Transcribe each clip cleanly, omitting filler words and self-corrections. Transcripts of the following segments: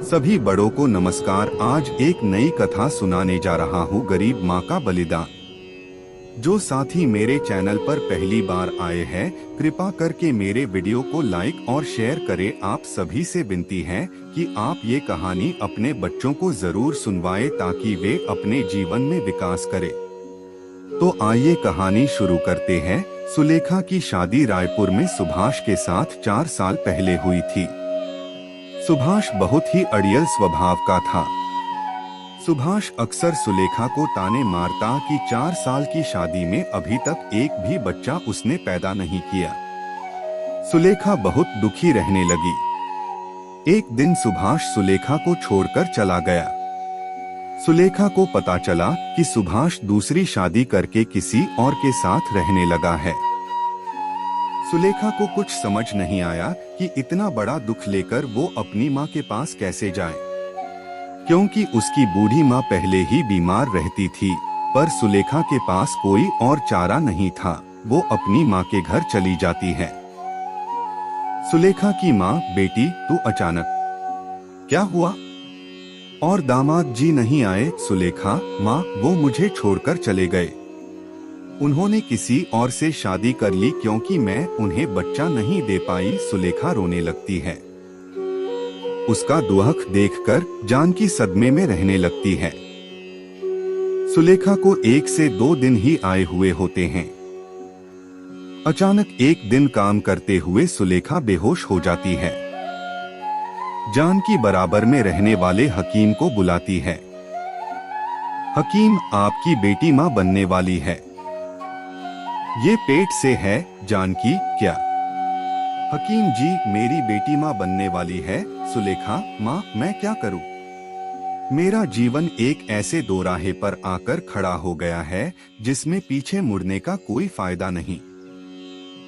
सभी बड़ों को नमस्कार। आज एक नई कथा सुनाने जा रहा हूँ, गरीब माँ का बलिदान। जो साथी मेरे चैनल पर पहली बार आए हैं, कृपा करके मेरे वीडियो को लाइक और शेयर करें। आप सभी से विनती है कि आप ये कहानी अपने बच्चों को जरूर सुनवाएं ताकि वे अपने जीवन में विकास करें। तो आइए कहानी शुरू करते हैं। सुलेखा की शादी रायपुर में सुभाष के साथ 4 साल पहले हुई थी। सुभाष बहुत ही अड़ियल स्वभाव का था। सुभाष अक्सर सुलेखा को ताने मारता कि 4 साल की शादी में अभी तक एक भी बच्चा उसने पैदा नहीं किया। सुलेखा बहुत दुखी रहने लगी। एक दिन सुभाष सुलेखा को छोड़कर चला गया। सुलेखा को पता चला कि सुभाष दूसरी शादी करके किसी और के साथ रहने लगा है। सुलेखा को कुछ समझ नहीं आया कि इतना बड़ा दुख लेकर वो अपनी माँ के पास कैसे जाए, क्योंकि उसकी बूढ़ी माँ पहले ही बीमार रहती थी। पर सुलेखा के पास कोई और चारा नहीं था। वो अपनी माँ के घर चली जाती है। सुलेखा की माँ, बेटी तू अचानक क्या हुआ? और दामाद जी नहीं आए? सुलेखा, माँ वो मुझे छोड़कर चले गए। उन्होंने किसी और से शादी कर ली क्योंकि मैं उन्हें बच्चा नहीं दे पाई। सुलेखा रोने लगती है। उसका दुख देखकर जानकी सदमे में रहने लगती है। सुलेखा को 1 से 2 दिन ही आए हुए होते हैं। अचानक एक दिन काम करते हुए सुलेखा बेहोश हो जाती है। जानकी बराबर में रहने वाले हकीम को बुलाती है। हकीम, आपकी बेटी माँ बनने वाली है। ये पेट से है। जानकी, क्या? हकीम जी, मेरी बेटी माँ बनने वाली है। सुलेखा, माँ मैं क्या करूँ? मेरा जीवन एक ऐसे दोराहे पर आकर खड़ा हो गया है जिसमें पीछे मुड़ने का कोई फायदा नहीं।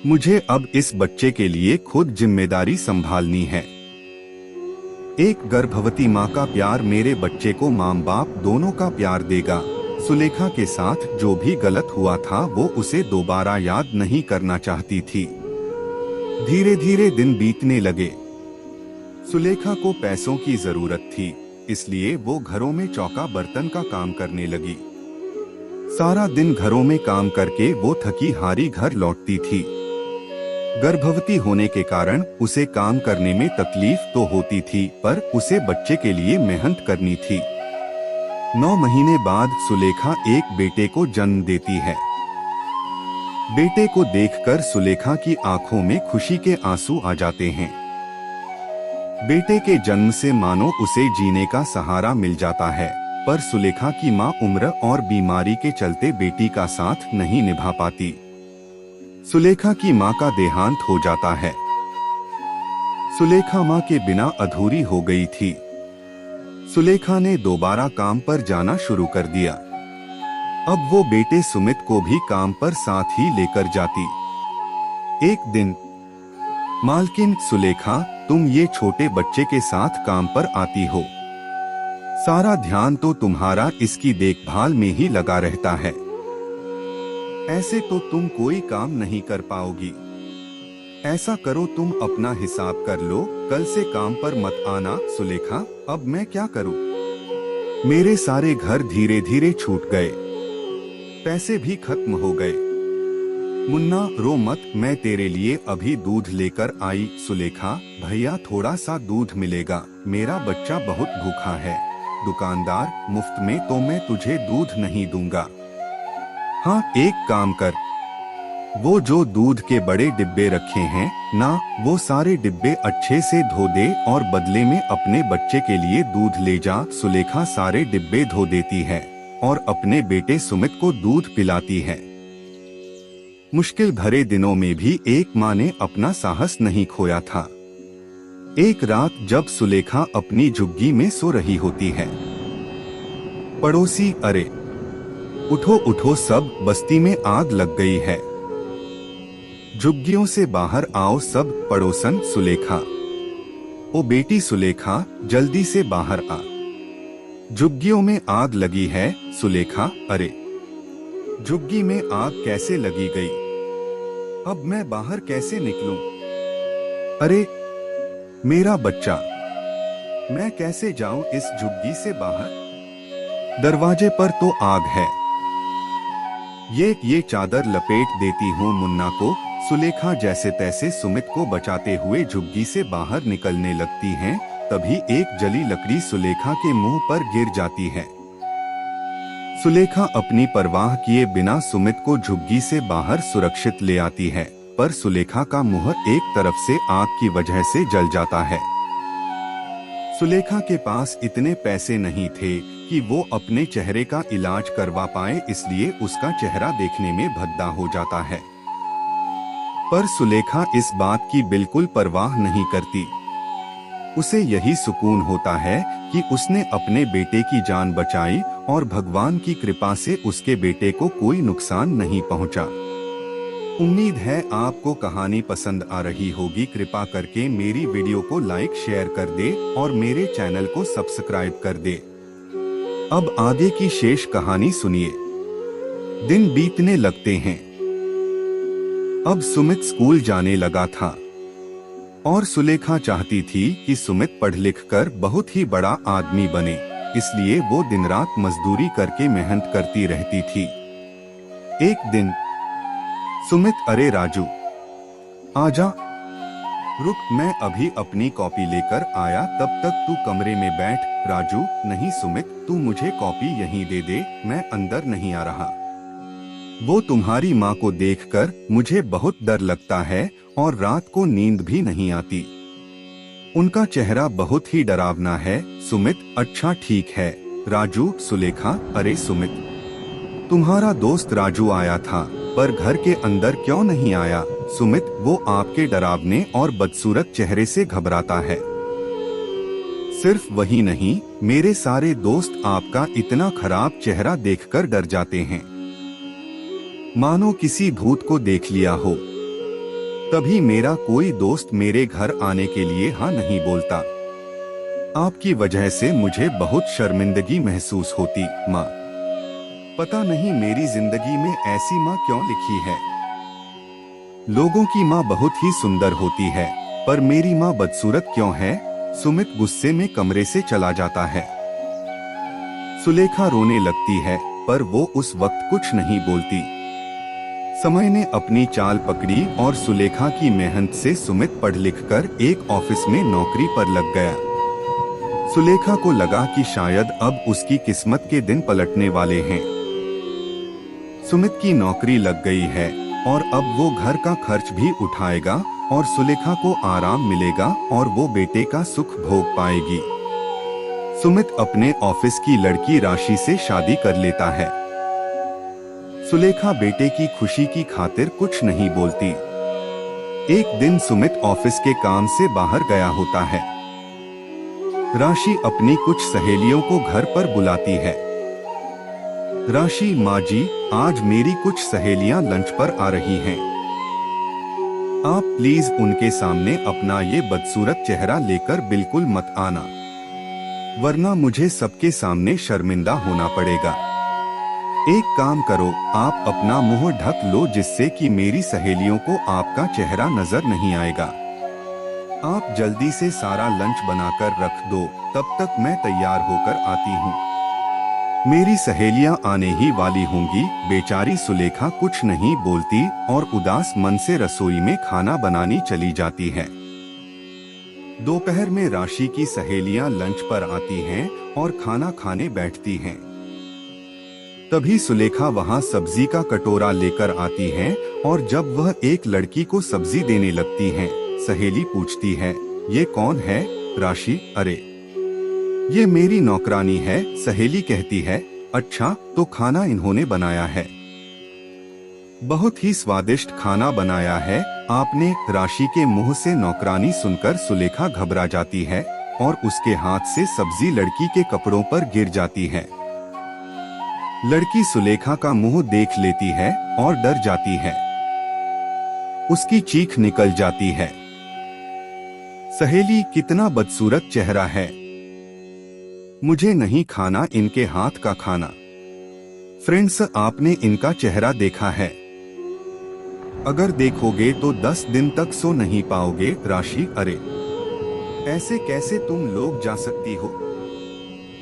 मुझे अब इस बच्चे के लिए खुद जिम्मेदारी संभालनी है। एक गर्भवती माँ का प्यार मेरे बच्चे को माँ बाप दोनों का प्यार देगा। सुलेखा के साथ जो भी गलत हुआ था वो उसे दोबारा याद नहीं करना चाहती थी। धीरे धीरे दिन बीतने लगे। सुलेखा को पैसों की जरूरत थी, इसलिए वो घरों में चौका बर्तन का काम करने लगी। सारा दिन घरों में काम करके वो थकी हारी घर लौटती थी। गर्भवती होने के कारण उसे काम करने में तकलीफ तो होती थी, पर उसे बच्चे के लिए मेहनत करनी थी। 9 महीने बाद सुलेखा एक बेटे को जन्म देती है। बेटे को देखकर सुलेखा की आंखों में खुशी के आंसू आ जाते हैं। बेटे के जन्म से मानो उसे जीने का सहारा मिल जाता है, पर सुलेखा की माँ उम्र और बीमारी के चलते बेटी का साथ नहीं निभा पाती। सुलेखा की माँ का देहांत हो जाता है। सुलेखा माँ के बिना अधूरी हो गई थी। सुलेखा ने दोबारा काम पर जाना शुरू कर दिया। अब वो बेटे सुमित को भी काम पर साथ ही लेकर जाती। एक दिन, मालकिन, सुलेखा तुम ये छोटे बच्चे के साथ काम पर आती हो। सारा ध्यान तो तुम्हारा इसकी देखभाल में ही लगा रहता है। ऐसे तो तुम कोई काम नहीं कर पाओगी। ऐसा करो, तुम अपना हिसाब कर लो, कल से काम पर मत आना। सुलेखा, अब मैं क्या करूं? मेरे सारे घर धीरे धीरे छूट गए, पैसे भी खत्म हो गए। मुन्ना रो मत, मैं तेरे लिए अभी दूध लेकर आई। सुलेखा, भैया थोड़ा सा दूध मिलेगा, मेरा बच्चा बहुत भूखा है। दुकानदार, मुफ्त में तो मैं तुझे दूध नहीं दूंगा। हाँ, एक काम कर, वो जो दूध के बड़े डिब्बे रखे हैं ना, वो सारे डिब्बे अच्छे से धो दे और बदले में अपने बच्चे के लिए दूध ले जा। सुलेखा सारे डिब्बे धो देती है और अपने बेटे सुमित को दूध पिलाती है। मुश्किल भरे दिनों में भी एक माँ ने अपना साहस नहीं खोया था। एक रात जब सुलेखा अपनी झुग्गी में सो रही होती है, पड़ोसी, अरे उठो उठो सब, बस्ती में आग लग गई है। झुग्गियों से बाहर आओ सब। पड़ोसन, सुलेखा, ओ बेटी सुलेखा जल्दी से बाहर आ, झुग्गियों में आग लगी है। सुलेखा, अरे झुग्गी में आग कैसे लगी गई? अब मैं बाहर कैसे निकलूं? अरे मेरा बच्चा, मैं कैसे जाऊं इस झुग्गी से बाहर? दरवाजे पर तो आग है। ये चादर लपेट देती हूँ मुन्ना को। सुलेखा जैसे तैसे सुमित को बचाते हुए झुग्गी से बाहर निकलने लगती हैं। तभी एक जली लकड़ी सुलेखा के मुंह पर गिर जाती है। सुलेखा अपनी परवाह किए बिना सुमित को झुग्गी से बाहर सुरक्षित ले आती है, पर सुलेखा का मुंह एक तरफ से आग की वजह से जल जाता है। सुलेखा के पास इतने पैसे नहीं थे कि वो अपने चेहरे का इलाज करवा पाए, इसलिए उसका चेहरा देखने में भद्दा हो जाता है। पर सुलेखा इस बात की बिल्कुल परवाह नहीं करती। उसे यही सुकून होता है कि उसने अपने बेटे की जान बचाई और भगवान की कृपा से उसके बेटे को कोई नुकसान नहीं पहुंचा। उम्मीद है आपको कहानी पसंद आ रही होगी। कृपा करके मेरी वीडियो को लाइक शेयर कर दे और मेरे चैनल को सब्सक्राइब कर दे। अब आगे की शेष कहानी सुनिए। दिन बीतने लगते हैं। अब सुमित स्कूल जाने लगा था और सुलेखा चाहती थी कि सुमित पढ़ लिख कर बहुत ही बड़ा आदमी बने, इसलिए वो दिन रात मजदूरी करके मेहनत करती रहती थी। एक दिन सुमित, अरे राजू आजा, रुक, मैं अभी अपनी कॉपी लेकर आया, तब तक तू कमरे में बैठ। राजू, नहीं सुमित, तू मुझे कॉपी यहीं दे दे, मैं अंदर नहीं आ रहा। वो तुम्हारी माँ को देखकर मुझे बहुत डर लगता है और रात को नींद भी नहीं आती। उनका चेहरा बहुत ही डरावना है। सुमित, अच्छा ठीक है। राजू, सुलेखा, अरे सुमित, तुम्हारा दोस्त राजू आया था, पर घर के अंदर क्यों नहीं आया? सुमित, वो आपके डरावने और बदसूरत चेहरे से घबराता है। सिर्फ वही नहीं, मेरे सारे दोस्त आपका इतना खराब चेहरा देखकर डर जाते हैं, मानो किसी भूत को देख लिया हो। तभी मेरा कोई दोस्त मेरे घर आने के लिए हाँ नहीं बोलता। आपकी वजह से मुझे बहुत शर्मिंदगी महसूस होती। माँ, पता नहीं मेरी जिंदगी में ऐसी माँ क्यों लिखी है। लोगों की माँ बहुत ही सुंदर होती है, पर मेरी माँ बदसूरत क्यों है? सुमित गुस्से में कमरे से चला जाता है। सुलेखा रोने लगती है, पर वो उस वक्त कुछ नहीं बोलती। समय ने अपनी चाल पकड़ी और सुलेखा की मेहनत से सुमित पढ़ लिख कर एक ऑफिस में नौकरी पर लग गया। सुलेखा को लगा कि शायद अब उसकी किस्मत के दिन पलटने वाले हैं। सुमित की नौकरी लग गई है और अब वो घर का खर्च भी उठाएगा और सुलेखा को आराम मिलेगा और वो बेटे का सुख भोग पाएगी। सुमित अपने ऑफिस की लड़की राशि से शादी कर लेता है। सुलेखा बेटे की खुशी की खातिर कुछ नहीं बोलती। एक दिन सुमित ऑफिस के काम से बाहर गया होता है। राशि अपनी कुछ सहेलियों को घर पर बुलाती है। राशि, माँ जी, आज मेरी कुछ सहेलियां लंच पर आ रही हैं। आप प्लीज उनके सामने अपना ये बदसूरत चेहरा लेकर बिल्कुल मत आना, वरना मुझे सबके सामने शर्मिंदा होना पड़ेगा। एक काम करो, आप अपना मुंह ढक लो जिससे कि मेरी सहेलियों को आपका चेहरा नजर नहीं आएगा। आप जल्दी से सारा लंच बनाकर रख दो, तब तक मैं तैयार होकर आती हूँ। मेरी सहेलियां आने ही वाली होंगी। बेचारी सुलेखा कुछ नहीं बोलती और उदास मन से रसोई में खाना बनानी चली जाती है। दोपहर में राशि की सहेलियां लंच पर आती हैं और खाना खाने बैठती हैं। तभी सुलेखा वहां सब्जी का कटोरा लेकर आती है और जब वह एक लड़की को सब्जी देने लगती है, सहेली पूछती है, ये कौन है? राशि, अरे ये मेरी नौकरानी है। सहेली कहती है, अच्छा तो खाना इन्होंने बनाया है, बहुत ही स्वादिष्ट खाना बनाया है आपने। राशि के मुंह से नौकरानी सुनकर सुलेखा घबरा जाती है और उसके हाथ से सब्जी लड़की के कपड़ों पर गिर जाती है। लड़की सुलेखा का मुंह देख लेती है और डर जाती है। उसकी चीख निकल जाती है, सहेली, कितना बदसूरत चेहरा है, मुझे नहीं खाना इनके हाथ का खाना। फ्रेंड्स, आपने इनका चेहरा देखा है? अगर देखोगे तो 10 दिन तक सो नहीं पाओगे। राशि, अरे ऐसे कैसे तुम लोग जा सकती हो?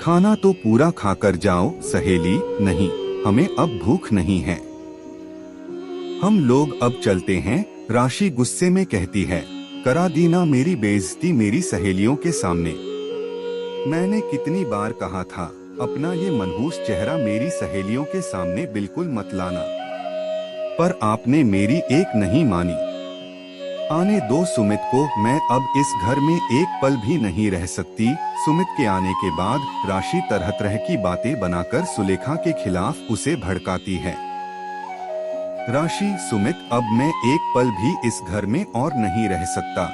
खाना तो पूरा खाकर जाओ सहेली। नहीं, हमें अब भूख नहीं है, हम लोग अब चलते हैं। राशि गुस्से में कहती है, करा दी ना मेरी बेइज्जती मेरी सहेलियों के सामने। मैंने कितनी बार कहा था अपना ये मनहूस चेहरा मेरी सहेलियों के सामने बिल्कुल मत लाना, पर आपने मेरी एक नहीं मानी। आने दो सुमित को, मैं अब इस घर में एक पल भी नहीं रह सकती। सुमित के आने के बाद राशि तरह तरह की बातें बनाकर सुलेखा के खिलाफ उसे भड़काती है। राशि, सुमित, अब मैं एक पल भी इस घर में और नहीं रह सकता।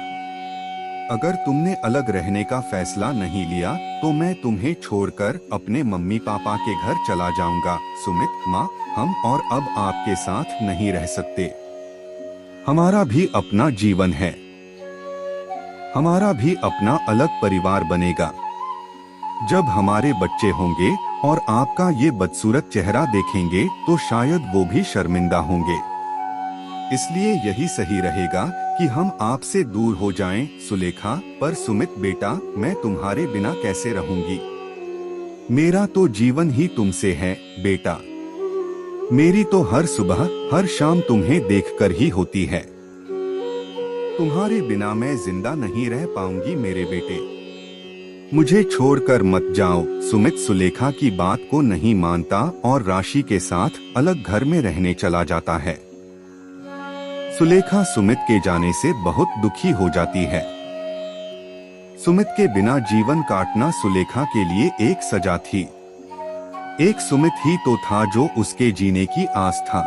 अगर तुमने अलग रहने का फैसला नहीं लिया तो मैं तुम्हें छोड़कर अपने मम्मी पापा के घर चला जाऊंगा। सुमित, माँ, हम और अब आपके साथ नहीं रह सकते। हमारा भी अपना जीवन है, हमारा भी अपना अलग परिवार बनेगा। जब हमारे बच्चे होंगे और आपका ये बदसूरत चेहरा देखेंगे तो शायद वो भी शर्मिंदा होंगे। इसलिए यही सही रहेगा कि हम आपसे दूर हो जाएं। सुलेखा, पर सुमित बेटा, मैं तुम्हारे बिना कैसे रहूंगी? मेरा तो जीवन ही तुमसे है बेटा। मेरी तो हर सुबह हर शाम तुम्हें देखकर ही होती है। तुम्हारे बिना मैं जिंदा नहीं रह पाऊंगी मेरे बेटे। मुझे छोड़कर मत जाओ। सुमित सुलेखा की बात को नहीं मानता और राशि के साथ अलग घर में रहने चला जाता है। सुलेखा सुमित के जाने से बहुत दुखी हो जाती है। सुमित के बिना जीवन काटना सुलेखा के लिए एक सजा थी। एक सुमित ही तो था जो उसके जीने की आस था।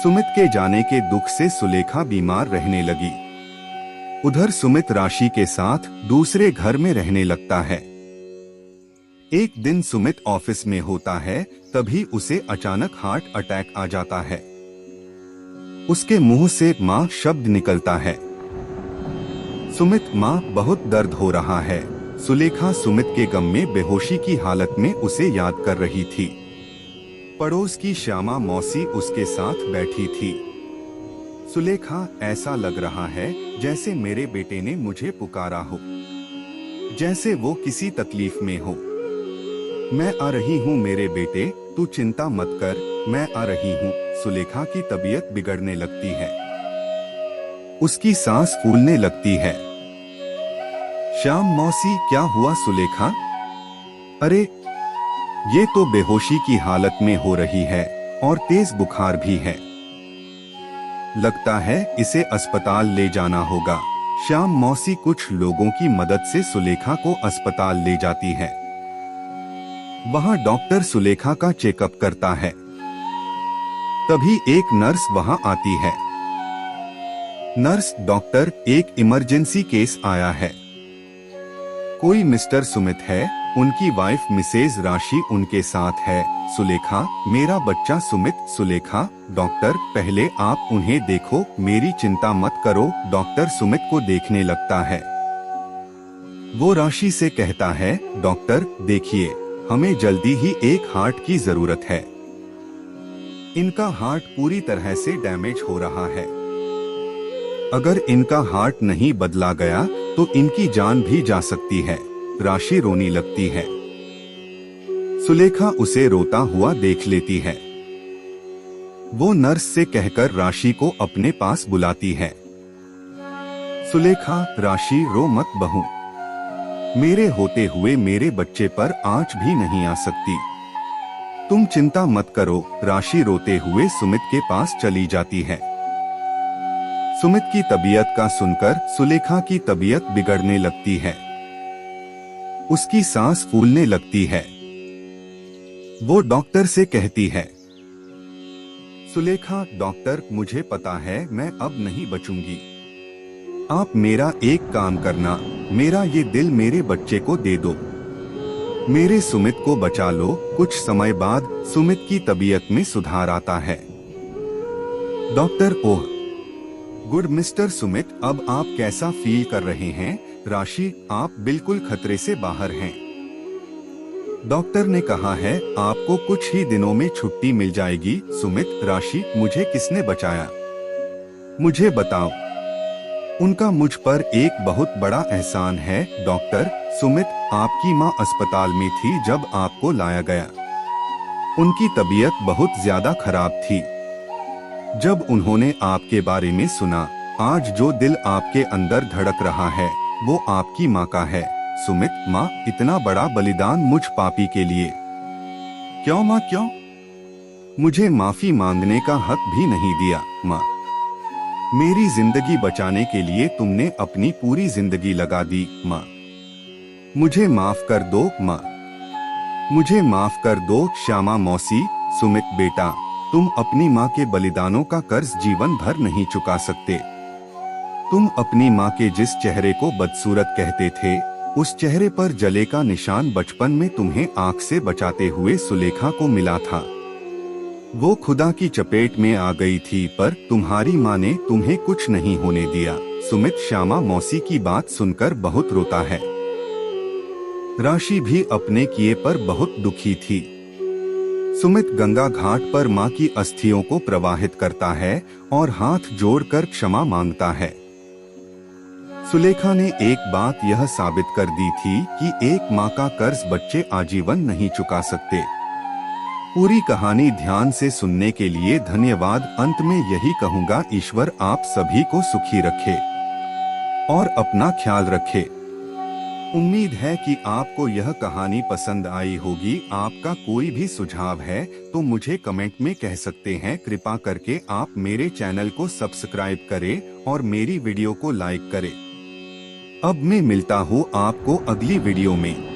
सुमित के जाने के दुख से सुलेखा बीमार रहने लगी। उधर सुमित राशि के साथ दूसरे घर में रहने लगता है। एक दिन सुमित ऑफिस में होता है, तभी उसे अचानक हार्ट अटैक आ जाता है। उसके मुंह से मां शब्द निकलता है। सुमित, मां, बहुत दर्द हो रहा है। सुलेखा सुमित के गम में बेहोशी की हालत में उसे याद कर रही थी। पड़ोस की श्यामा मौसी उसके साथ बैठी थी। सुलेखा, ऐसा लग रहा है जैसे मेरे बेटे ने मुझे पुकारा हो, जैसे वो किसी तकलीफ में हो। मैं आ रही हूँ मेरे बेटे, तू चिंता मत कर, मैं आ रही हूँ। सुलेखा की तबीयत बिगड़ने लगती है, उसकी सांस फूलने लगती है। श्याम मौसी, क्या हुआ सुलेखा? अरे, ये तो बेहोशी की हालत में हो रही है और तेज बुखार भी है। लगता है इसे अस्पताल ले जाना होगा। श्याम मौसी कुछ लोगों की मदद से सुलेखा को अस्पताल ले जाती है। वहां डॉक्टर सुलेखा का चेकअप करता है। तभी एक नर्स वहां आती है। नर्स, डॉक्टर, एक इमरजेंसी केस आया है। कोई मिस्टर सुमित है, उनकी वाइफ मिसेज राशि उनके साथ है। सुलेखा, मेरा बच्चा सुमित। सुलेखा, डॉक्टर, पहले आप उन्हें देखो, मेरी चिंता मत करो। डॉक्टर सुमित को देखने लगता है। वो राशि से कहता है, डॉक्टर देखिए, हमें जल्दी ही एक हार्ट की जरूरत है। इनका हार्ट पूरी तरह से डैमेज हो रहा है। अगर इनका हार्ट नहीं बदला गया तो इनकी जान भी जा सकती है। राशि रोने लगती है। सुलेखा उसे रोता हुआ देख लेती है। वो नर्स से कहकर राशि को अपने पास बुलाती है। सुलेखा, राशि, रो मत बहू। मेरे होते हुए मेरे बच्चे पर आंच भी नहीं आ सकती। तुम चिंता मत करो। राशि रोते हुए सुमित के पास चली जाती है। सुमित की तबीयत का सुनकर सुलेखा की तबीयत बिगड़ने लगती है। उसकी सांस फूलने लगती है। वो डॉक्टर से कहती है, सुलेखा, डॉक्टर, मुझे पता है मैं अब नहीं बचूंगी। आप मेरा एक काम करना, मेरा ये दिल मेरे बच्चे को दे दो। मेरे सुमित को बचा लो। कुछ समय बाद सुमित की तबीयत में सुधार आता है। Doctor, oh good mister Sumit, अब आप कैसा फील कर रहे हैं? राशि, आप बिल्कुल खतरे से बाहर हैं। डॉक्टर ने कहा है आपको कुछ ही दिनों में छुट्टी मिल जाएगी। सुमित, राशि, मुझे किसने बचाया? मुझे बताओ। उनका मुझ पर एक बहुत बड़ा एहसान है डॉक्टर। सुमित, आपकी माँ अस्पताल में थी जब आपको लाया गया। उनकी तबीयत बहुत ज्यादा खराब थी। जब उन्होंने आपके बारे में सुना, आज जो दिल आपके अंदर धड़क रहा है वो आपकी माँ का है। सुमित, माँ, इतना बड़ा बलिदान मुझ पापी के लिए। क्यों माँ, क्यों? मुझे माफी मांगने का हक भी नहीं दिया। माँ, मेरी जिंदगी बचाने के लिए तुमने अपनी पूरी जिंदगी लगा दी। माँ, मुझे माफ कर दो। माँ, मुझे माफ कर दो। श्यामा मौसी। सुमित बेटा, तुम अपनी माँ के बलिदानों का कर्ज जीवन भर नहीं चुका सकते। तुम अपनी माँ के जिस चेहरे को बदसूरत कहते थे, उस चेहरे पर जले का निशान बचपन में तुम्हें आंख से बचाते हुए सुलेखा को मिला था। वो खुदा की चपेट में आ गई थी, पर तुम्हारी माँ ने तुम्हें कुछ नहीं होने दिया। सुमित श्यामा मौसी की बात सुनकर बहुत रोता है। राशि भी अपने किए पर बहुत दुखी थी। सुमित गंगा घाट पर माँ की अस्थियों को प्रवाहित करता है और हाथ जोड़कर क्षमा मांगता है। सुलेखा ने एक बात यह साबित कर दी थी कि एक माँ का कर्ज बच्चे आजीवन नहीं चुका सकते। पूरी कहानी ध्यान से सुनने के लिए धन्यवाद। अंत में यही कहूँगा, ईश्वर आप सभी को सुखी रखे और अपना ख्याल रखे। उम्मीद है कि आपको यह कहानी पसंद आई होगी। आपका कोई भी सुझाव है तो मुझे कमेंट में कह सकते हैं। कृपा करके आप मेरे चैनल को सब्सक्राइब करें और मेरी वीडियो को लाइक करें। अब मैं मिलता हूँ आपको अगली वीडियो में।